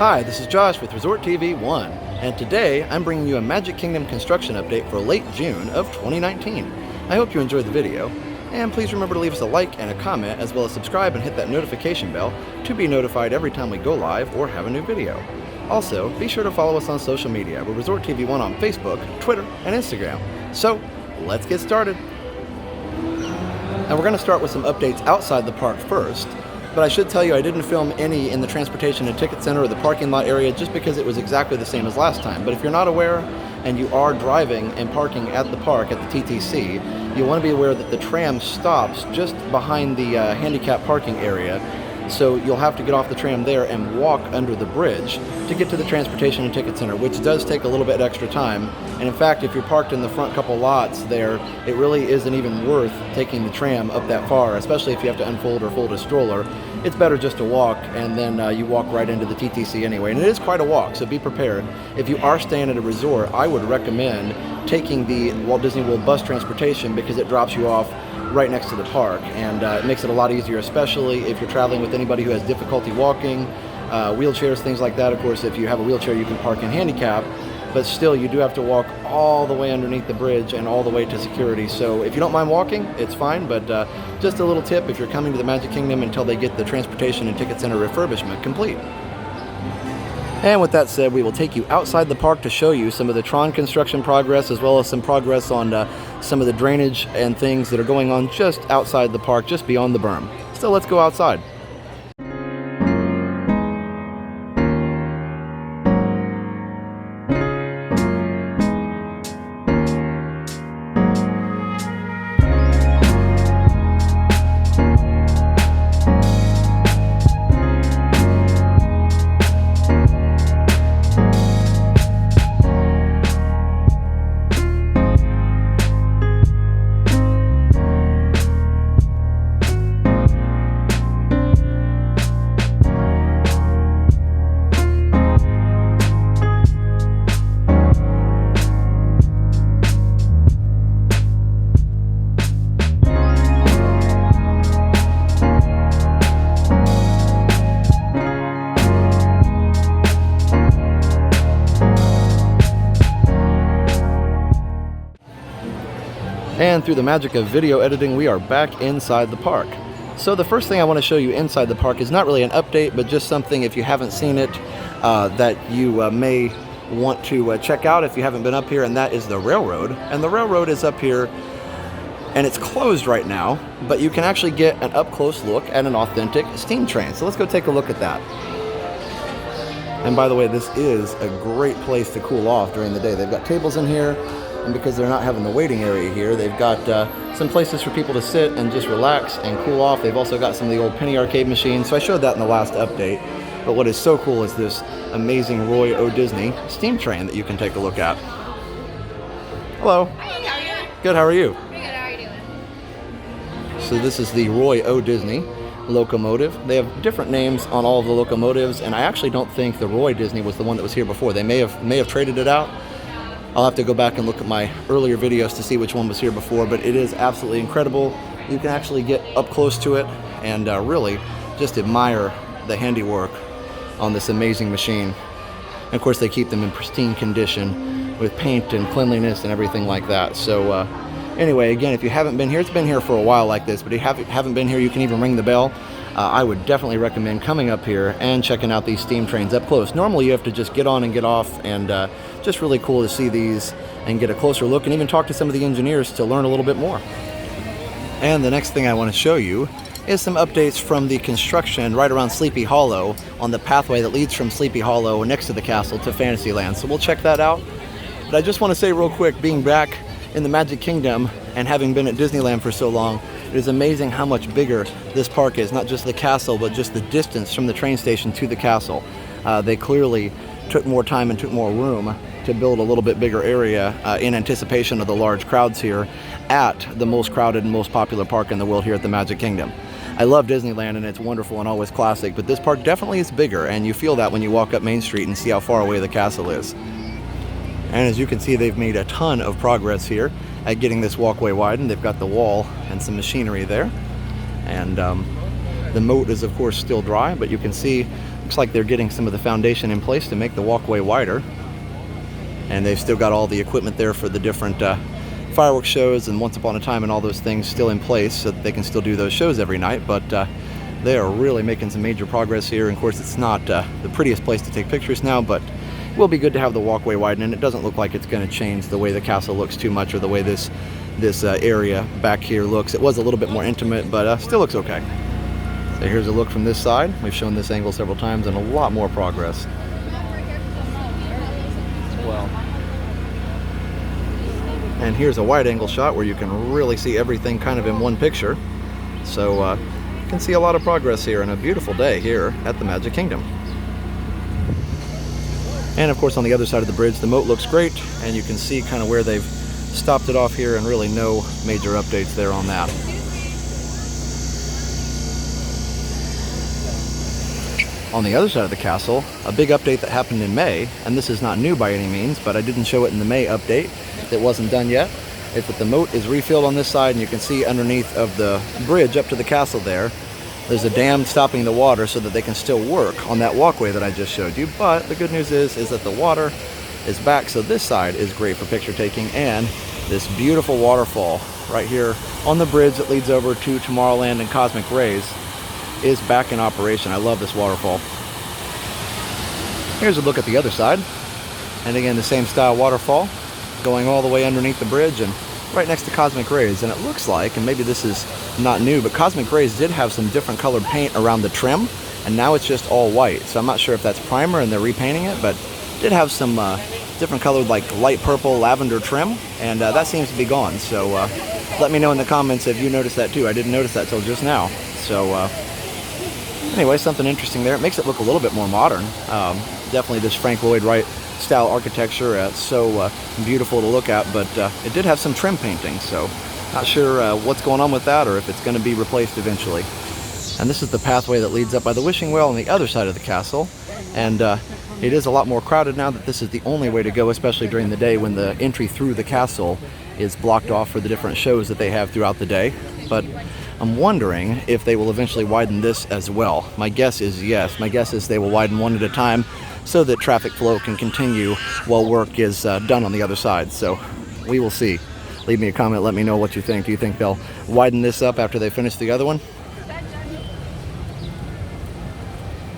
Hi, this is Josh with Resort TV 1, and today I'm bringing you a Magic Kingdom construction update for late June of 2019. I hope you enjoyed the video, and please remember to leave us a like and a comment, as well as subscribe and hit that notification bell to be notified every time we go live or have a new video. Also, be sure to follow us on social media. We're Resort TV 1 on Facebook, Twitter, and Instagram. So, let's get started. Now we're going to start with some updates outside the park first. But I should tell you I didn't film any in the transportation and ticket center or the parking lot area just because it was exactly the same as last time. But if you're not aware and you are driving and parking at the park at the TTC, you want to be aware that the tram stops just behind the handicap parking area. So you'll have to get off the tram there and walk under the bridge to get to the transportation and ticket center, which does take a little bit extra time. And in fact, if you're parked in the front couple lots there, it really isn't even worth taking the tram up that far, especially if you have to unfold or fold a stroller. It's better just to walk, and then you walk right into the TTC anyway. And it is quite a walk, so be prepared. If you are staying at a resort, I would recommend taking the Walt Disney World bus transportation because it drops you off right next to the park, and it makes it a lot easier, especially if you're traveling with anybody who has difficulty walking, wheelchairs, things like that. Of course, if you have a wheelchair, you can park in handicap, but still you do have to walk all the way underneath the bridge and all the way to security. So if you don't mind walking, it's fine, but just a little tip if you're coming to the Magic Kingdom until they get the transportation and ticket center refurbishment complete. And with that said, we will take you outside the park to show you some of the Tron construction progress, as well as some progress on some of the drainage and things that are going on just outside the park, just beyond the berm. So let's go outside. And through the magic of video editing, we are back inside the park. So the first thing I want to show you inside the park is not really an update, but just something, if you haven't seen it, that you may want to check out if you haven't been up here, and that is the railroad. And the railroad is up here, and it's closed right now, but you can actually get an up-close look at an authentic steam train. So let's go take a look at that. And by the way, this is a great place to cool off during the day. They've got tables in here, and because they're not having the waiting area here, they've got some places for people to sit and just relax and cool off. They've also got some of the old penny arcade machines, so I showed that in the last update. But what is so cool is this amazing Roy O. Disney steam train that you can take a look at. Hello. Hi, how are you? Good, how are you? Pretty good, how are you doing? So this is the Roy O. Disney locomotive. They have different names on all of the locomotives, and I actually don't think the Roy Disney was the one that was here before. They may have traded it out. I'll have to go back and look at my earlier videos to see which one was here before, but it is absolutely incredible. You can actually get up close to it and really just admire the handiwork on this amazing machine. And of course, they keep them in pristine condition with paint and cleanliness and everything like that. So anyway, again, if you haven't been here, it's been here for a while like this, but if you haven't been here, you can even ring the bell. I would definitely recommend coming up here and checking out these steam trains up close. Normally you have to just get on and get off, and just really cool to see these and get a closer look and even talk to some of the engineers to learn a little bit more. And the next thing I want to show you is some updates from the construction right around Sleepy Hollow on the pathway that leads from Sleepy Hollow next to the castle to Fantasyland. So we'll check that out. But I just want to say real quick, being back in the Magic Kingdom and having been at Disneyland for so long, it is amazing how much bigger this park is, not just the castle, but just the distance from the train station to the castle. They clearly took more time and took more room to build a little bit bigger area in anticipation of the large crowds here at the most crowded and most popular park in the world here at the Magic Kingdom. I love Disneyland and it's wonderful and always classic, but this park definitely is bigger, and you feel that when you walk up Main Street and see how far away the castle is. And as you can see, they've made a ton of progress here at getting this walkway widened. They've got the wall and some machinery there. And The moat is of course still dry, but you can see, looks like they're getting some of the foundation in place to make the walkway wider. And they've still got all the equipment there for the different fireworks shows and Once Upon a Time and all those things still in place so that they can still do those shows every night. But they are really making some major progress here. And of course, it's not the prettiest place to take pictures now, but it will be good to have the walkway widen, and it doesn't look like it's going to change the way the castle looks too much or the way this area back here looks. It was a little bit more intimate, but still looks okay. So here's a look from this side. We've shown this angle several times, and a lot more progress. And here's a wide angle shot where you can really see everything kind of in one picture. So you can see a lot of progress here, and a beautiful day here at the Magic Kingdom. And of course on the other side of the bridge, the moat looks great, and you can see kind of where they've stopped it off here, and really no major updates there on that. On the other side of the castle, a big update that happened in May, and this is not new by any means, but I didn't show it in the May update. It wasn't done yet. Is that the moat is refilled on this side, and you can see underneath of the bridge up to the castle there's a dam stopping the water so that they can still work on that walkway that I just showed you. But the good news is that the water is back, so this side is great for picture taking, and this beautiful waterfall right here on the bridge that leads over to Tomorrowland and Cosmic Rays is back in operation. I love this waterfall. Here's a look at the other side, and again the same style waterfall going all the way underneath the bridge and right next to Cosmic Rays. And it looks like, and maybe this is not new, but Cosmic Rays did have some different colored paint around the trim, and now it's just all white. So I'm not sure if that's primer and they're repainting it, but did have some different colored, like light purple lavender trim, and that seems to be gone. So let me know in the comments if you noticed that too. I didn't notice that till just now. So anyway, something interesting there. It makes it look a little bit more modern. Definitely this Frank Lloyd Wright style architecture, so beautiful to look at, but it did have some trim painting, so not sure what's going on with that or if it's going to be replaced eventually. And this is the pathway that leads up by the wishing well on the other side of the castle, and it is a lot more crowded now that this is the only way to go, especially during the day when the entry through the castle is blocked off for the different shows that they have throughout the day. But I'm wondering if they will eventually widen this as well. My guess is yes. My guess is they will widen one at a time so that traffic flow can continue while work is done on the other side. So we will see. Leave me a comment, let me know what you think. Do you think they'll widen this up after they finish the other one?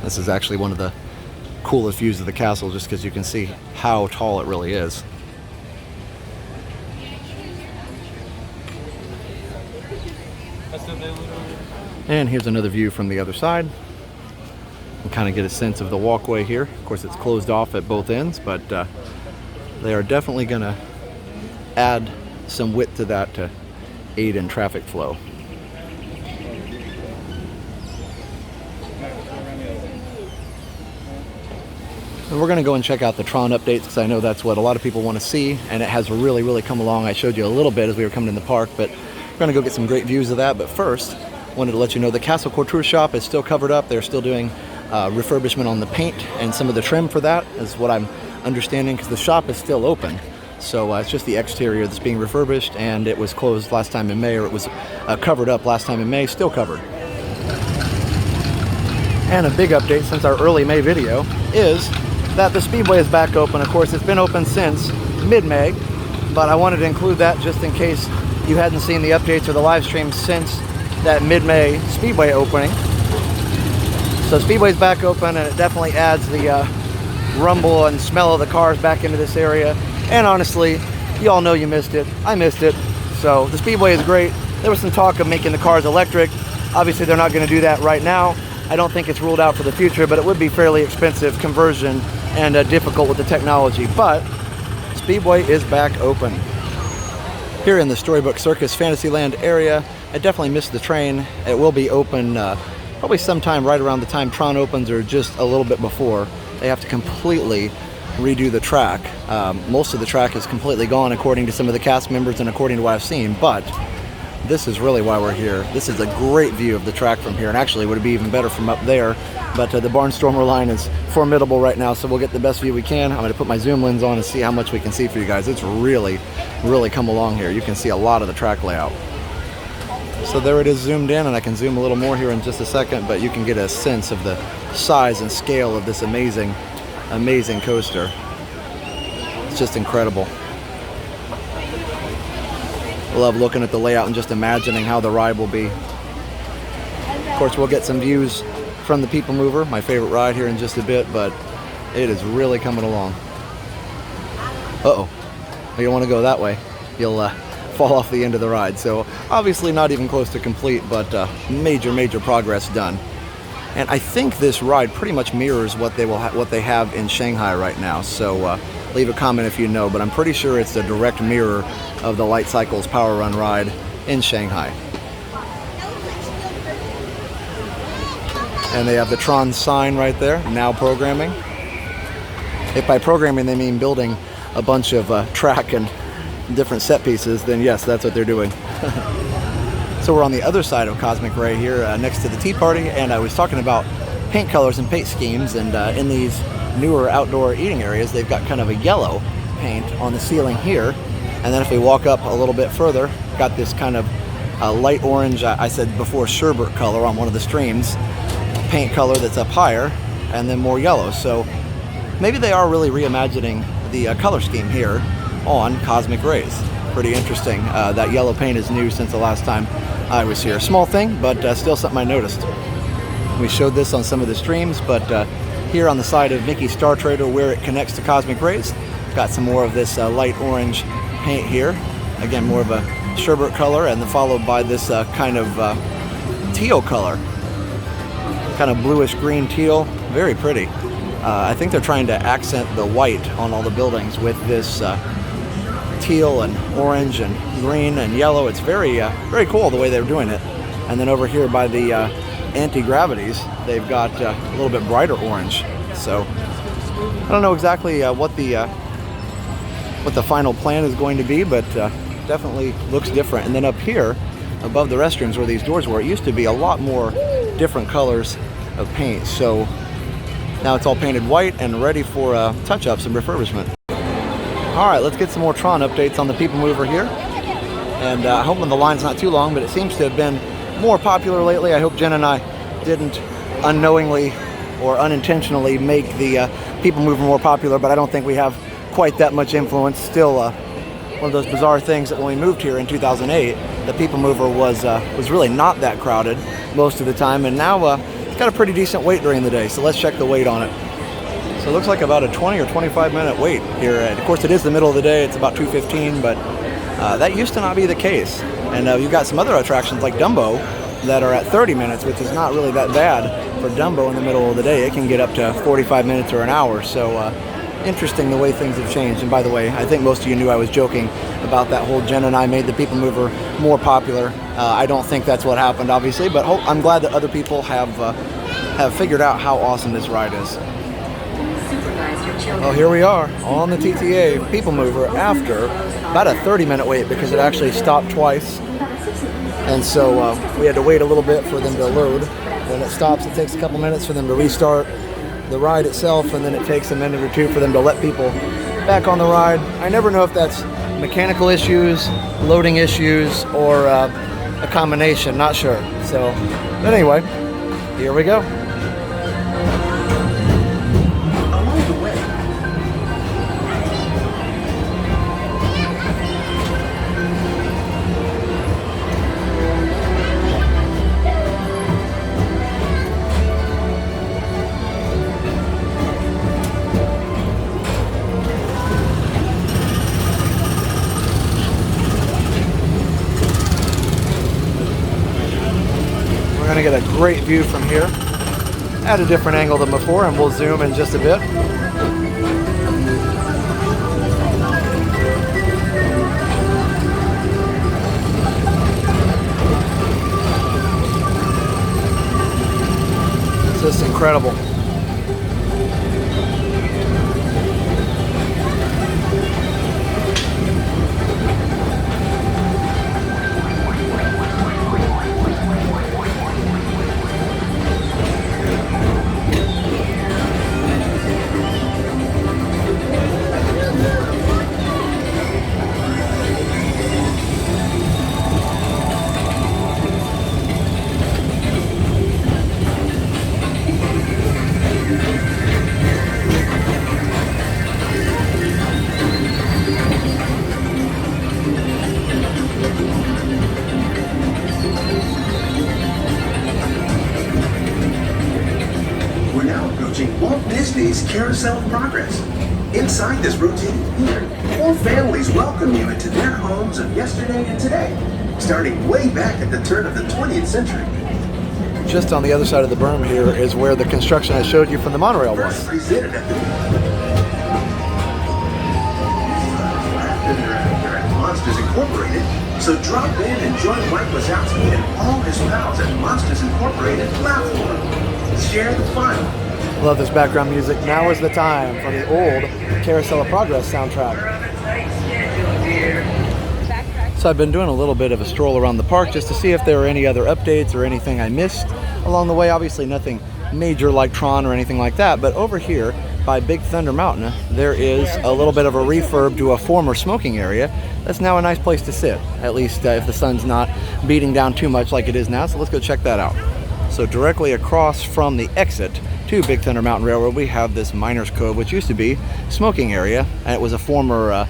This is actually one of the coolest views of the castle, just because you can see how tall it really is. And here's another view from the other side. And kind of get a sense of the walkway here. Of course, it's closed off at both ends, but they are definitely going to add some width to that to aid in traffic flow. And we're going to go and check out the Tron updates, because I know that's what a lot of people want to see, and it has really come along. I showed you a little bit as we were coming in the park, but we're going to go get some great views of that. But first, wanted to let you know the Castle Couture shop is still covered up. They're still doing refurbishment on the paint and some of the trim for that, is what I'm understanding, because the shop is still open. So it's just the exterior that's being refurbished, and it was closed last time in May, or it was covered up last time in May, still covered. And a big update since our early May video is that the Speedway is back open. Of course, it's been open since mid-May, but I wanted to include that just in case you hadn't seen the updates or the live stream since that mid-May Speedway opening. So Speedway's back open, and it definitely adds the rumble and smell of the cars back into this area. And honestly, you all know you missed it. I missed it. So the Speedway is great. There was some talk of making the cars electric. Obviously, they're not going to do that right now. I don't think it's ruled out for the future, but it would be fairly expensive conversion and difficult with the technology. But Speedway is back open. Here in the Storybook Circus Fantasyland area, I definitely missed the train. It will be open probably sometime right around the time Tron opens, or just a little bit before. They have to completely redo the track. Most of the track is completely gone, according to some of the cast members and according to what I've seen, but this is really why we're here. This is a great view of the track from here, and actually it would be even better from up there, but the Barnstormer line is formidable right now, so we'll get the best view we can. I'm going to put my zoom lens on and see how much we can see for you guys. It's really come along here. You can see a lot of the track layout. So there it is zoomed in, and I can zoom a little more here in just a second, but you can get a sense of the size and scale of this amazing, amazing coaster. It's just incredible. Love looking at the layout and just imagining how the ride will be. Of course, we'll get some views from the People Mover, my favorite ride, here in just a bit, but it is really coming along. Uh-oh. You don't want to go that way. You'll fall off the end of the ride. So obviously not even close to complete, but major progress done. And I think this ride pretty much mirrors what they have in Shanghai right now. So leave a comment if you know, but I'm pretty sure it's a direct mirror of the Lightcycles Power Run ride in Shanghai. And they have the Tron sign right there, now programming. If by programming they mean building a bunch of track and different set pieces, then yes, that's what they're doing. So we're on the other side of Cosmic Ray here, next to the Tea Party, and I was talking about paint colors and paint schemes, and in these newer outdoor eating areas, they've got kind of a yellow paint on the ceiling here, and then if we walk up a little bit further, got this kind of light orange, I said before, sherbet color on one of the streams, paint color that's up higher, and then more yellow. So maybe they are really reimagining the color scheme here on Cosmic Rays. Pretty interesting. That yellow paint is new since the last time I was here. Small thing, but still something I noticed. We showed this on some of the streams, but here on the side of Mickey's Star Trader, where it connects to Cosmic Rays, got some more of this light orange paint here. Again, more of a sherbet color, and then followed by this kind of teal color. Kind of bluish green teal. Very pretty. I think they're trying to accent the white on all the buildings with this teal and orange and green and yellow. It's very cool the way they're doing it. And then over here by the anti-gravities, they've got a little bit brighter orange. So I don't know exactly what the final plan is going to be, but definitely looks different. And then up here above the restrooms where these doors were, it used to be a lot more different colors of paint. So now it's all painted white and ready for touch-ups and refurbishment. All right, let's get some more Tron updates on the People Mover here. And hoping the line's not too long, but it seems to have been more popular lately. I hope Jen and I didn't unknowingly or unintentionally make the People Mover more popular, but I don't think we have quite that much influence. Still one of those bizarre things that when we moved here in 2008, the People Mover was really not that crowded most of the time, and now it's got a pretty decent wait during the day. So let's check the wait on it. So it looks like about a 20 or 25 minute wait here. And of course, it is the middle of the day. It's about 2:15, but that used to not be the case. And you've got some other attractions like Dumbo that are at 30 minutes, which is not really that bad for Dumbo in the middle of the day. It can get up to 45 minutes or an hour. So interesting the way things have changed. And by the way, I think most of you knew I was joking about that whole Jen and I made the People Mover more popular. I don't think that's what happened, obviously, but I'm glad that other people have figured out how awesome this ride is. Well, here we are on the TTA People Mover after about a 30-minute wait because it actually stopped twice. And so we had to wait a little bit for them to load. When it stops, it takes a couple minutes for them to restart the ride itself, and then it takes a minute or two for them to let people back on the ride. I never know if that's mechanical issues, loading issues, or a combination, not sure. So, but anyway, here we go. We're going to get a great view from here at a different angle than before, and we'll zoom in just a bit. It's just incredible. We're now approaching Walt Disney's Carousel of Progress. Inside this rotating pier, 4 families welcome you into their homes of yesterday and today, starting way back at the turn of the 20th century. Just on the other side of the berm here is where the construction I showed you from the monorail was. First presented at the Monsters Incorporated, so drop in and join Mike Wazowski and all his pals at Monsters Incorporated platform. Share the fun. Love this background music. Now is the time for the old Carousel of Progress soundtrack. So I've been doing a little bit of a stroll around the park just to see if there are any other updates or anything I missed along the way. Obviously nothing major like Tron or anything like that, but over here by Big Thunder Mountain there is a little bit of a refurb to a former smoking area. That's now a nice place to sit, at least if the sun's not beating down too much like it is now. So let's go check that out. So directly across from the exit to Big Thunder Mountain Railroad, we have this Miners Cove, which used to be smoking area, and it was a former, I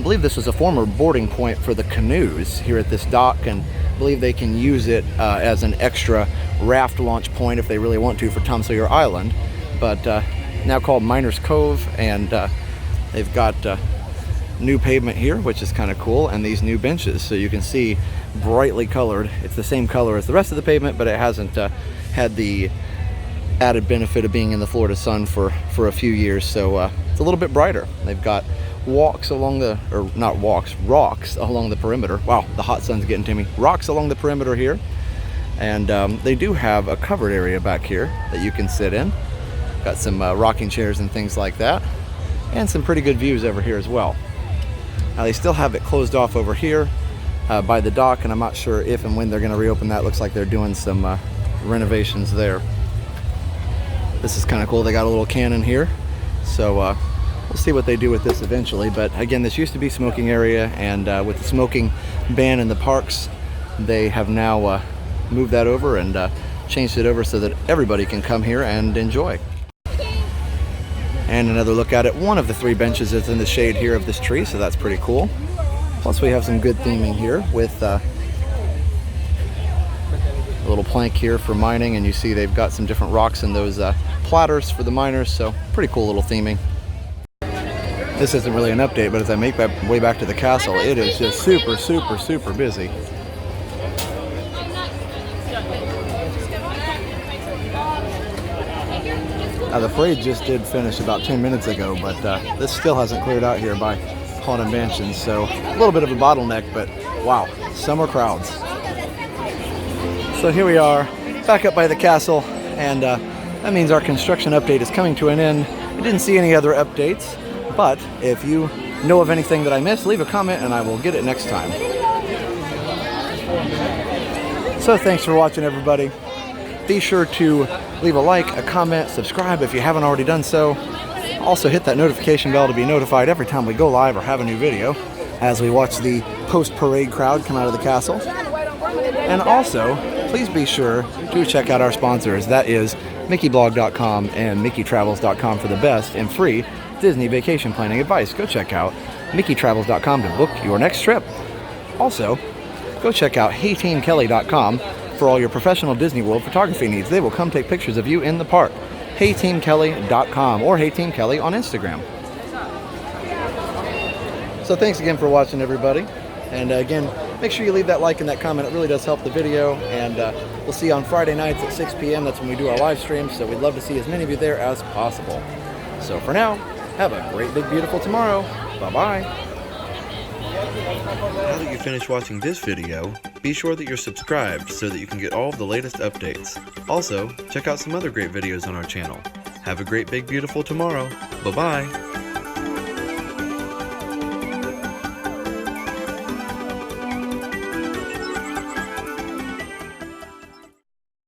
believe this was a former boarding point for the canoes here at this dock, and I believe they can use it as an extra raft launch point if they really want to for Tom Sawyer Island, but now called Miners Cove, and they've got new pavement here, which is kind of cool, and these new benches, so you can see brightly colored. It's the same color as the rest of the pavement, but it hasn't had the added benefit of being in the Florida sun for a few years, so it's a little bit brighter. They've got walks along the, or not walks, rocks along the perimeter. Wow, the hot sun's getting to me. Rocks along the perimeter here, and they do have a covered area back here that you can sit in. Got some rocking chairs and things like that, and some pretty good views over here as well. Now they still have it closed off over here by the dock, and I'm not sure if and when they're going to reopen that. Looks like they're doing some renovations there. This is kind of cool. They got a little cannon here, so we'll see what they do with this eventually. But again, this used to be smoking area, and with the smoking ban in the parks, they have now moved that over and changed it over so that everybody can come here and enjoy. And another look at it. One of the 3 benches is in the shade here of this tree, so that's pretty cool. Plus we have some good theming here with a little plank here for mining, and you see they've got some different rocks in those platters for the miners, so pretty cool little theming. This isn't really an update, but as I make my way back to the castle, it is just super, super, super busy. Now the parade just did finish about 10 minutes ago, but this still hasn't cleared out here by Haunted Mansions, so a little bit of a bottleneck, but wow, summer crowds. So here we are, back up by the castle, and that means our construction update is coming to an end. We didn't see any other updates, but if you know of anything that I missed, leave a comment and I will get it next time. So thanks for watching, everybody. Be sure to leave a like, a comment, subscribe if you haven't already done so. Also hit that notification bell to be notified every time we go live or have a new video as we watch the post-parade crowd come out of the castle. And also, please be sure to check out our sponsors. That is MickeyBlog.com and MickeyTravels.com for the best and free Disney vacation planning advice. Go check out MickeyTravels.com to book your next trip. Also, go check out HeyTeamKelly.com for all your professional Disney World photography needs. They will come take pictures of you in the park. HeyTeamKelly.com or HeyTeamKelly on Instagram. So thanks again for watching, everybody. And again, make sure you leave that like and that comment. It really does help the video. And we'll see you on Friday nights at 6 p.m. That's when we do our live stream. So we'd love to see as many of you there as possible. So for now, have a great, big, beautiful tomorrow. Bye-bye. Now that you finished watching this video, be sure that you're subscribed so that you can get all of the latest updates. Also, check out some other great videos on our channel. Have a great, big, beautiful tomorrow. Bye-bye.